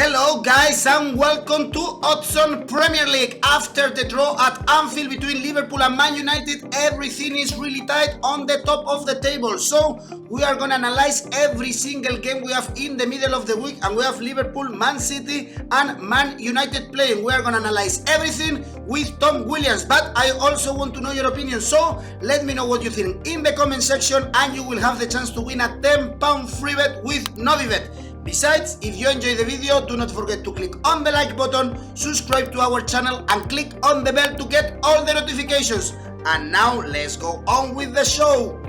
Hello guys and welcome to Odds on Premier League. After the draw at Anfield between Liverpool and Man United, everything is really tight on the top of the table. So we are going to analyze every single game we have in the middle of the week, and we have Liverpool, Man City and Man United playing. We are going to analyze everything with Tom Williams, but I also want to know your opinion. So let me know what you think in the comment section, and you will have the chance to win a £10 free bet with Novibet. Besides, if you enjoy the video, do not forget to click on the like button, subscribe to our channel and click on the bell to get all the notifications. And now let's go on with the show.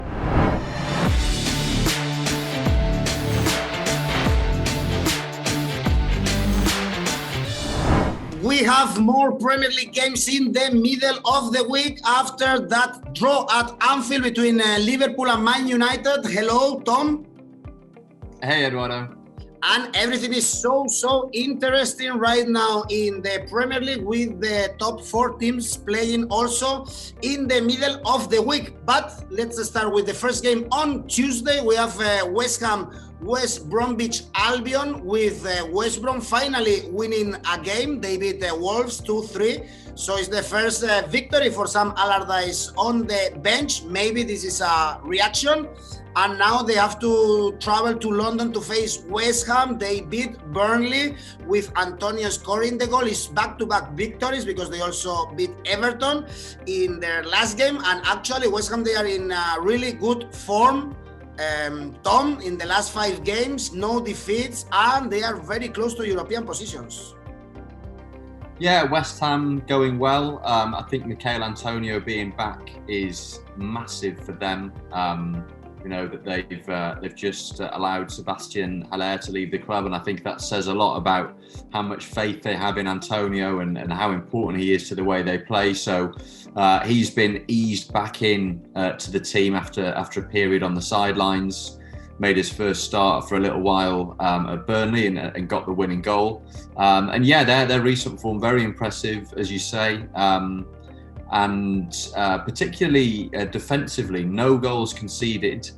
We have more Premier League games in the middle of the week after that draw at Anfield between Liverpool and Man United. Hello, Tom. Hey, Eduardo. And everything is so interesting right now in the Premier League, with the top 4 teams playing also in the middle of the week. But let's start with the first game on Tuesday. We have West Ham, West Bromwich Albion, with West Brom finally winning a game. They beat the Wolves 2-3. So it's the first victory for Sam Allardyce on the bench. Maybe this is a reaction. And now they have to travel to London to face West Ham. They beat Burnley with Antonio scoring the goal. It's back-to-back victories because they also beat Everton in their last game. And actually West Ham, they are in really good form. Tom, in the last 5 games, no defeats, and they are very close to European positions. Yeah, West Ham going well. I think Michail Antonio being back is massive for them. You know that they've just allowed Sebastian Haller to leave the club, and I think that says a lot about how much faith they have in Antonio and how important he is to the way they play. So he's been eased back in to the team after a period on the sidelines. Made his first start for a little while at Burnley and got the winning goal. And yeah, their recent form very impressive, as you say. And particularly defensively, no goals conceded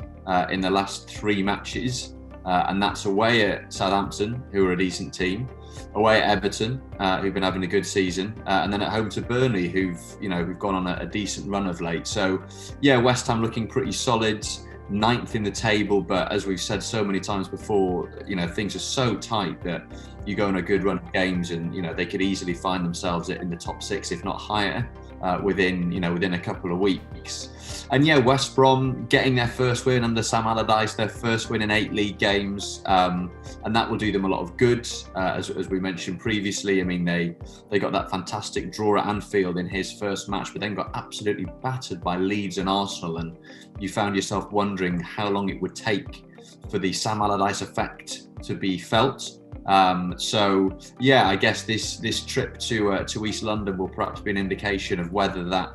in the last 3 matches, and that's away at Southampton, who are a decent team, away at Everton, who've been having a good season, and then at home to Burnley, who've gone on a decent run of late. So yeah, West Ham looking pretty solid, 9th in the table, but as we've said so many times before, things are so tight that you go on a good run of games and they could easily find themselves in the top 6, if not higher, within a couple of weeks. And yeah, West Brom getting their first win under Sam Allardyce, their first win in 8 league games, and that will do them a lot of good. As we mentioned previously, I mean, they got that fantastic draw at Anfield in his first match, but then got absolutely battered by Leeds and Arsenal, and you found yourself wondering how long it would take for the Sam Allardyce effect to be felt. So yeah, I guess this trip to East London will perhaps be an indication of whether that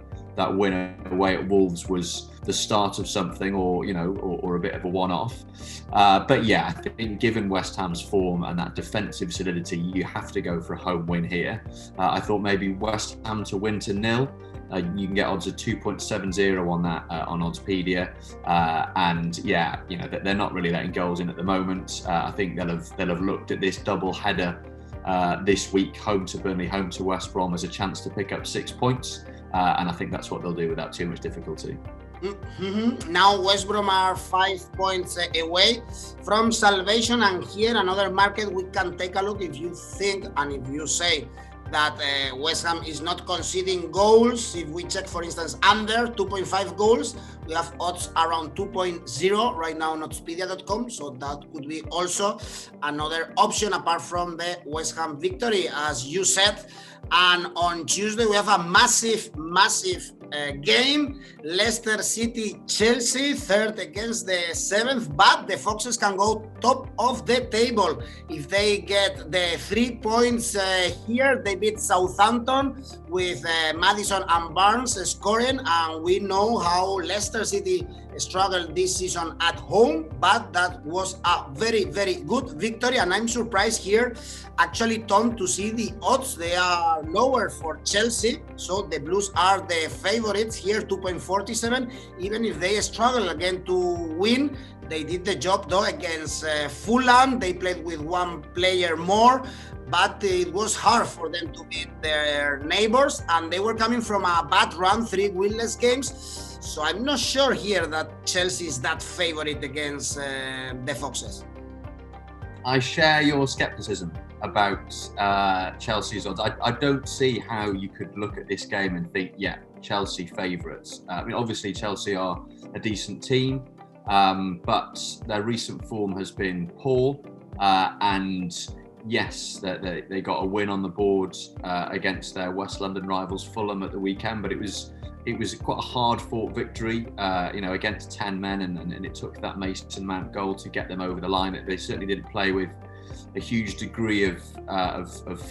win away at Wolves was the start of something, or a bit of a one-off. But yeah, I think given West Ham's form and that defensive solidity, you have to go for a home win here. I thought maybe West Ham to win to 0. You can get odds of 2.70 on that on Oddspedia, and yeah, they're not really letting goals in at the moment. I think they'll have looked at this double header this week, home to Burnley, home to West Brom, as a chance to pick up 6 points, and I think that's what they'll do without too much difficulty. Mm-hmm. Now West Brom are 5 points away from salvation, and here another market we can take a look. If you think and if you say that West Ham is not conceding goals, if we check, for instance, under 2.5 goals, we have odds around 2.0 right now on oddspedia.com, so that could be also another option apart from the West Ham victory, as you said. And on Tuesday we have a massive game, Leicester City Chelsea, 3rd against the 7th, but the Foxes can go top of the table if they get the 3 points here. They beat Southampton with Maddison and Barnes scoring, and we know how Leicester City struggled this season at home, but that was a very good victory. And I'm surprised here, actually, Tom, to see the odds. They are lower for Chelsea, so the Blues are the favorites here, 2.47. Even if they struggle again to win, they did the job though against Fulham. They played with one player more, but it was hard for them to beat their neighbors, and they were coming from a bad run, 3 winless games. So I'm not sure here that Chelsea is that favorite against the Foxes. I share your skepticism about Chelsea's odds. I don't see how you could look at this game and think, yeah, Chelsea favourites. I mean, obviously Chelsea are a decent team, but their recent form has been poor, and yes, they got a win on the board against their West London rivals Fulham at the weekend, but it was quite a hard-fought victory, against 10 men, and it took that Mason Mount goal to get them over the line. They certainly didn't play with a huge degree of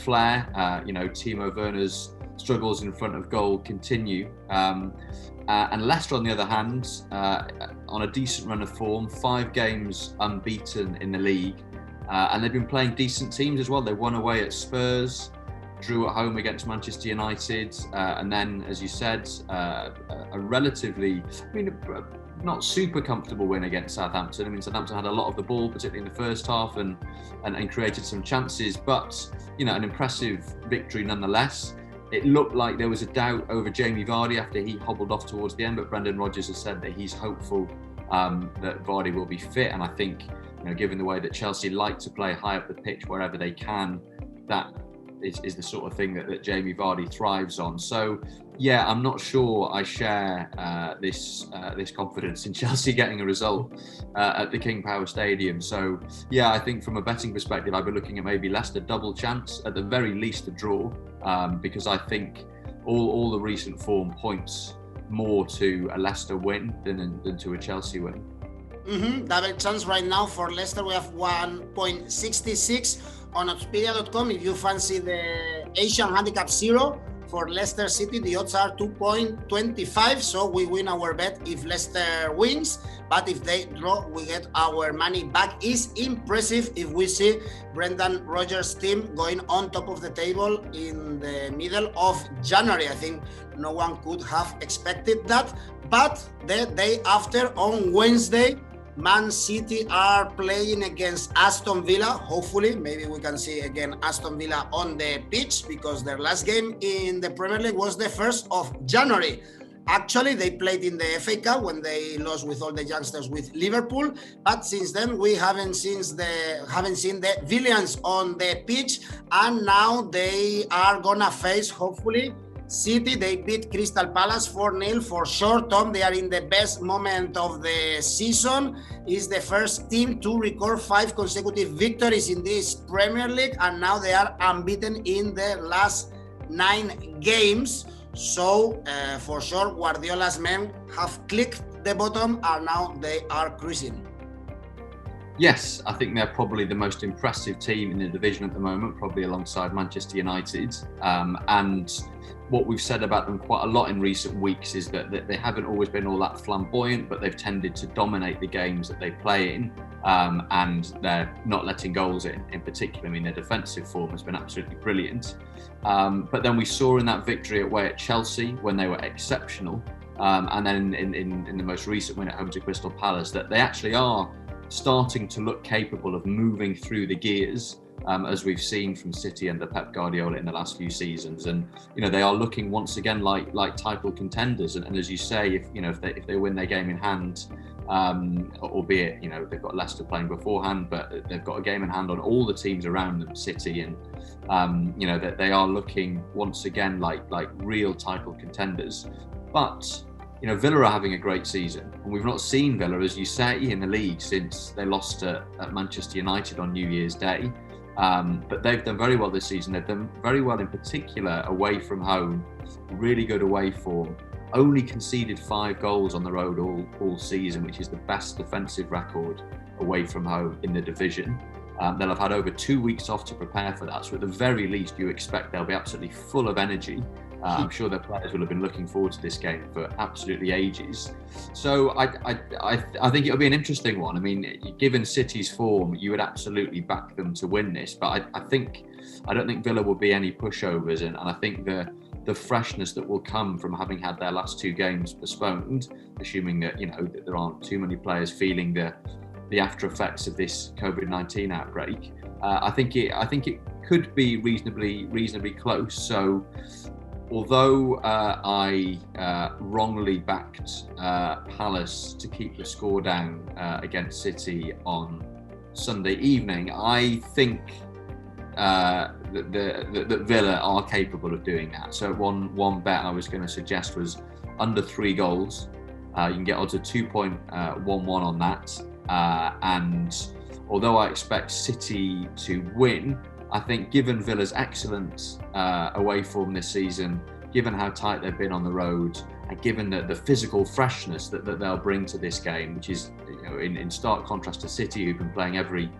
flair. Timo Werner's struggles in front of goal continue. And Leicester, on the other hand, on a decent run of form, 5 games unbeaten in the league, and they've been playing decent teams as well. They won away at Spurs, drew at home against Manchester United, and then, as you said, a relatively, not super comfortable win against Southampton. I mean, Southampton had a lot of the ball, particularly in the first half, and created some chances, but an impressive victory nonetheless. It looked like there was a doubt over Jamie Vardy after he hobbled off towards the end, but Brendan Rodgers has said that he's hopeful that Vardy will be fit, and I think, given the way that Chelsea like to play high up the pitch wherever they can, that is the sort of thing that Jamie Vardy thrives on. So, yeah, I'm not sure I share this confidence in Chelsea getting a result at the King Power Stadium. So, yeah, I think from a betting perspective, I'd be looking at maybe Leicester double chance, at the very least a draw, because I think all the recent form points more to a Leicester win than to a Chelsea win. Double chance right now for Leicester. We have 1.66 on Expedia.com. If you fancy the Asian Handicap 0 for Leicester City, the odds are 2.25. So we win our bet if Leicester wins. But if they draw, we get our money back. Is impressive if we see Brendan Rodgers' team going on top of the table in the middle of January. I think no one could have expected that. But the day after, on Wednesday, Man City are playing against Aston Villa. Hopefully, maybe we can see again Aston Villa on the pitch, because their last game in the Premier League was the 1st of January. Actually, they played in the FA Cup when they lost with all the youngsters with Liverpool. But since then, we haven't seen the Villains on the pitch, and now they are gonna face, hopefully, City. They beat Crystal Palace 4-0 for short term. They are in the best moment of the season. Is the first team to record 5 consecutive victories in this Premier League, and now they are unbeaten in the last 9 games. So for sure, Guardiola's men have clicked the bottom, and now they are cruising. Yes, I think they're probably the most impressive team in the division at the moment, probably alongside Manchester United. And what we've said about them quite a lot in recent weeks is that they haven't always been all that flamboyant, but they've tended to dominate the games that they play in, and they're not letting goals in particular. I mean, their defensive form has been absolutely brilliant. But then we saw in that victory away at Chelsea when they were exceptional, and then in the most recent win at home to Crystal Palace, that they actually are starting to look capable of moving through the gears, as we've seen from City under Pep Guardiola in the last few seasons. And they are looking once again like title contenders. And as you say, if they win their game in hand, albeit they've got Leicester playing beforehand, but they've got a game in hand on all the teams around them, City, and that they are looking once again like real title contenders. But Villa are having a great season, and we've not seen Villa, as you say, in the league since they lost at Manchester United on New Year's Day. But they've done very well this season. They've done very well, in particular, away from home. Really good away form. Only conceded 5 goals on the road all season, which is the best defensive record away from home in the division. They'll have had over 2 weeks off to prepare for that. So at the very least, you expect they'll be absolutely full of energy. I'm sure their players will have been looking forward to this game for absolutely ages. So I think it'll be an interesting one. I mean, given City's form, you would absolutely back them to win this. But I don't think Villa will be any pushovers, and I think the the freshness that will come from having had their last 2 games postponed, assuming that, that there aren't too many players feeling the after effects of this COVID-19 outbreak. I think it could be reasonably close. So, although I wrongly backed Palace to keep the score down against City on Sunday evening, I think that Villa are capable of doing that. So one bet I was going to suggest was under 3 goals. You can get odds of 2.11 on that. And although I expect City to win, I think given Villa's excellent away form this season, given how tight they've been on the road, and given the physical freshness that they'll bring to this game, which is in stark contrast to City, who've been playing every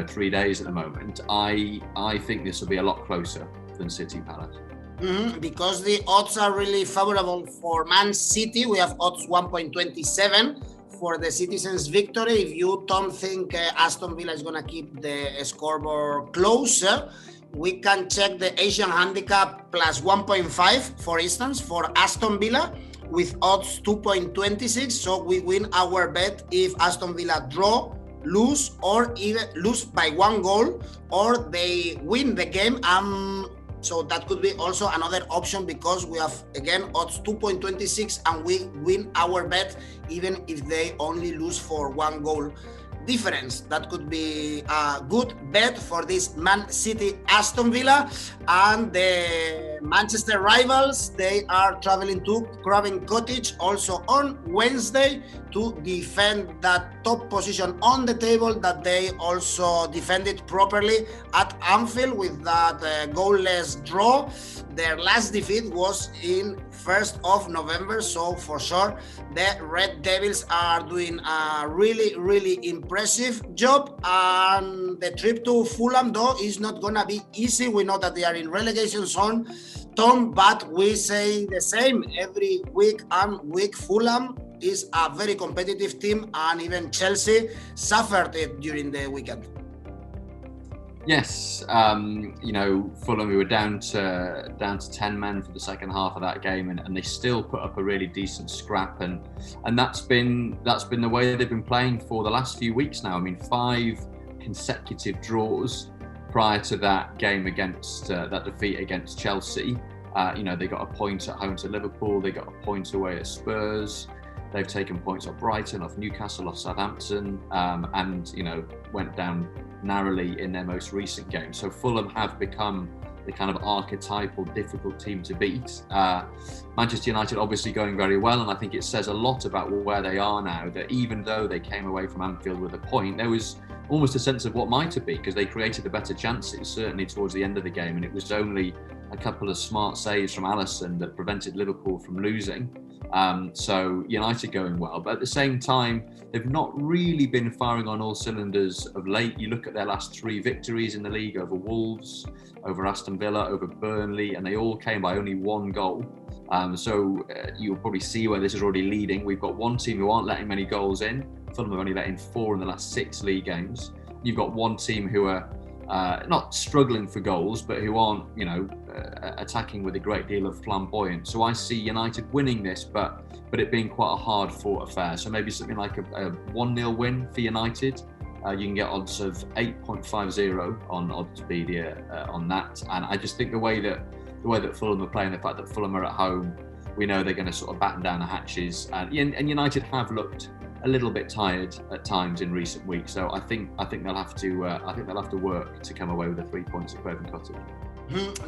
3 days at the moment, I think this will be a lot closer than City Palace. Because the odds are really favorable for Man City. We have odds 1.27 for the Citizens' victory. If you don't think Aston Villa is going to keep the scoreboard closer, we can check the Asian handicap plus 1.5, for instance, for Aston Villa with odds 2.26. So we win our bet if Aston Villa draw, lose, or even lose by 1 goal, or they win the game. So that could be also another option, because we have, again, odds 2.26 and we win our bet even if they only lose for 1 goal difference. That could be a good bet for this Man City Aston Villa. And the Manchester rivals, they are traveling to Craven Cottage also on Wednesday to defend that top position on the table that they also defended properly at Anfield with that goalless draw. Their last defeat was in 1st of November, so for sure the Red Devils are doing a really impressive job. And the trip to Fulham, though, is not gonna be easy. We know that they are in relegation zone, Tom, but we say the same every week and week. Fulham is a very competitive team, and even Chelsea suffered it during the weekend. Yes, Fulham, we were down to 10 men for the second half of that game, and they still put up a really decent scrap, and that's been the way they've been playing for the last few weeks now. I mean, 5 consecutive draws prior to that game against that defeat against Chelsea. They got a point at home to Liverpool, they got a point away at Spurs. They've taken points off Brighton, off Newcastle, off Southampton, and went down narrowly in their most recent game. So Fulham have become the kind of archetypal difficult team to beat. Manchester United obviously going very well, and I think it says a lot about where they are now, that even though they came away from Anfield with a point, there was almost a sense of what might have been, because they created the better chances, certainly towards the end of the game, and it was only a couple of smart saves from Alisson that prevented Liverpool from losing. So United going well, but at the same time, they've not really been firing on all cylinders of late. You look at their last 3 victories in the league: over Wolves, over Aston Villa, over Burnley, and they all came by only 1 goal. So you'll probably see where this is already leading. We've got one team who aren't letting many goals in. Fulham have only let in 4 in the last 6 league games. You've got one team who are not struggling for goals, but who aren't, attacking with a great deal of flamboyance. So I see United winning this, but it being quite a hard-fought affair. So maybe something like a 1-0 win for United. You can get odds of 8.50 on Oddspedia on that. And I just think the way that Fulham are playing, the fact that Fulham are at home, we know they're going to sort of batten down the hatches. And United have looked a little bit tired at times in recent weeks, so I think they'll have to work to come away with the 3 points at Craven Cottage.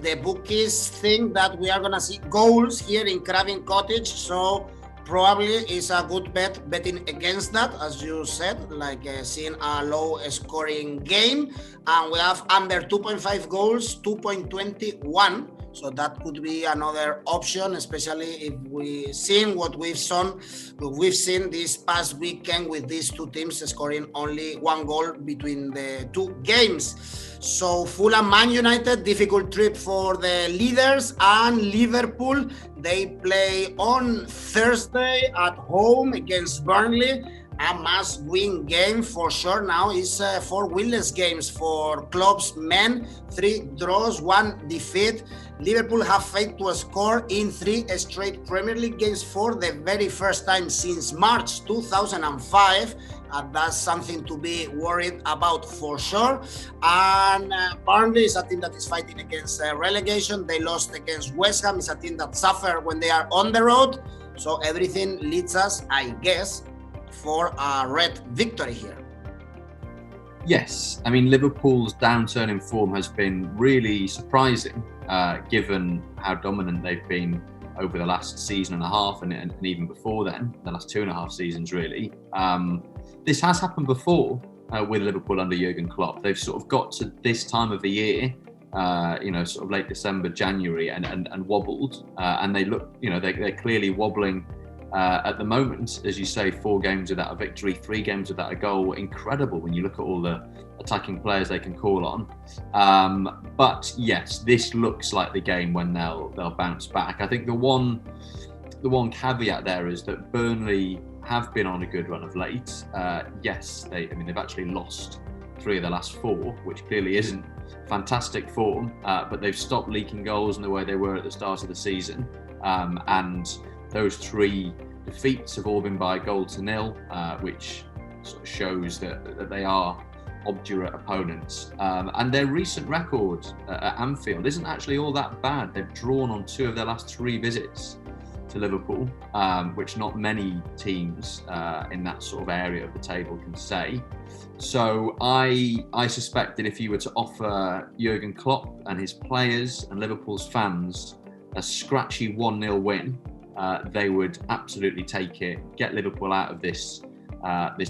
The bookies think that we are gonna see goals here in Craven Cottage, so probably it's a good bet betting against that, as you said, like seeing a low scoring game. And we have under 2.5 goals, 2.21. So that could be another option, especially if we've seen what we've seen this past weekend with these 2 teams scoring only 1 goal between the 2 games. So Fulham, Man United, difficult trip for the leaders, and Liverpool, they play on Thursday at home against Burnley. a must-win game for sure now. Is 4 winless games for club's men, 3 draws, 1 defeat. Liverpool have failed to score in 3 straight Premier League games for the very first time since March 2005. That's something to be worried about for sure. And Burnley is a team that is fighting against relegation. They lost against West Ham. It's a team that suffer when they are on the road. So everything leads us, I guess, for a red victory here. Yes, I mean, Liverpool's downturn in form has been really surprising, given how dominant they've been over the last season and a half, and even before then, the last 2.5 seasons really. This has happened before with Liverpool under Jurgen Klopp. They've sort of got to this time of the year, sort of late December, January, and wobbled, and they look, they're clearly wobbling at the moment. As you say, 4 games without a victory, 3 games without a goal. Incredible when you look at all the attacking players they can call on. But yes, this looks like the game when they'll bounce back. I think the one caveat there is that Burnley have been on a good run of late. Yes, they've actually lost 3 of the last 4, which clearly isn't fantastic form, but they've stopped leaking goals in the way they were at the start of the season. And those 3 defeats have all been by 1-0, which sort of shows that they are obdurate opponents. And their recent record at Anfield isn't actually all that bad. They've drawn on 2 of their last 3 visits to Liverpool, which not many teams in that sort of area of the table can say. So I suspect that if you were to offer Jurgen Klopp and his players and Liverpool's fans a scratchy 1-0 win, they would absolutely take it, get Liverpool out of this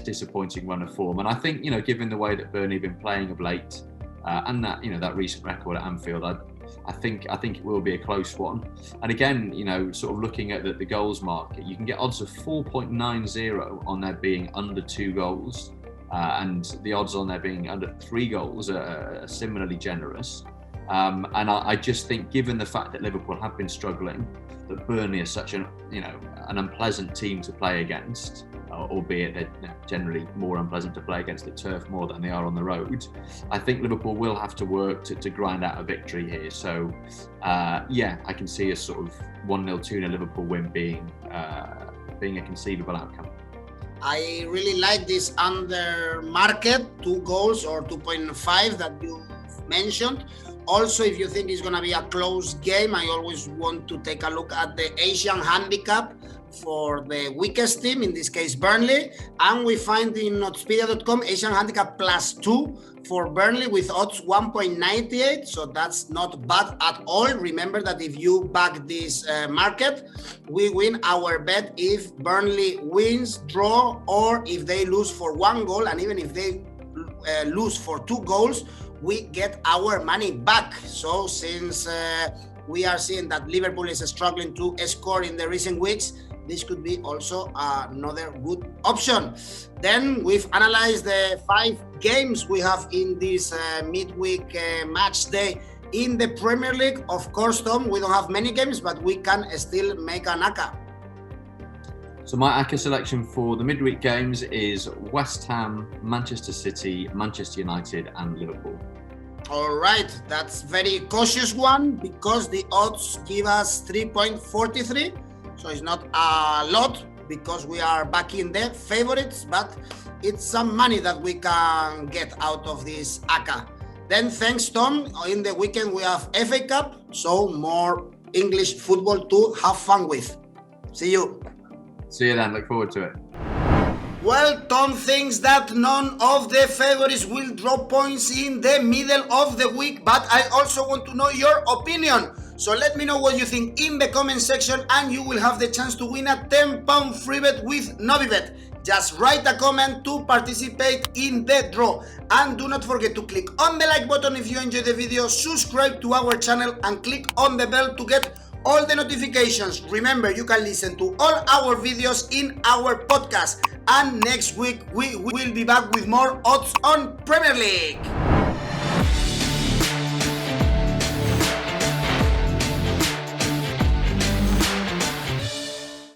disappointing run of form. And I think, given the way that Burnley have been playing of late, and that recent record at Anfield, I think it will be a close one. And again, sort of looking at the goals market, you can get odds of 4.90 on there being under 2 goals, and the odds on there being under 3 goals are similarly generous. And I just think, given the fact that Liverpool have been struggling, that Burnley is such an unpleasant team to play against, albeit they're generally more unpleasant to play against at turf more than they are on the road. I think Liverpool will have to work to grind out a victory here. So, I can see a sort of 1-0, 2-0 Liverpool win being a conceivable outcome. I really like this under market 2 goals or 2.5 that you mentioned. Also, if you think it's going to be a close game, I always want to take a look at the Asian handicap for the weakest team, in this case Burnley, and we find in Oddspedia.com Asian handicap +2 for Burnley with odds 1.98, so that's not bad at all. Remember that if you back this market, we win our bet if Burnley wins, draw, or if they lose for 1 goal, and even if they lose for 2 goals, we get our money back. So since we are seeing that Liverpool is struggling to score in the recent weeks, this could be also another good option. Then we've analyzed the 5 games we have in this midweek match day in the Premier League. Of course, Tom, we don't have many games, but we can still make an ACCA. So my ACCA selection for the midweek games is West Ham, Manchester City, Manchester United and Liverpool. All right, that's very cautious one because the odds give us 3.43. So it's not a lot because we are backing the favorites, but it's some money that we can get out of this ACCA. Then thanks, Tom. In the weekend we have FA Cup, so more English football to have fun with. See you. See you then, look forward to it. Well, Tom thinks that none of the favorites will drop points in the middle of the week, but I also want to know your opinion. So let me know what you think in the comment section, and you will have the chance to win a £10 free bet with Novibet. Just write a comment to participate in the draw. And do not forget to click on the like button if you enjoyed the video, subscribe to our channel and click on the bell to get all the notifications. Remember, you can listen to all our videos in our podcast. And next week we will be back with more odds on Premier League.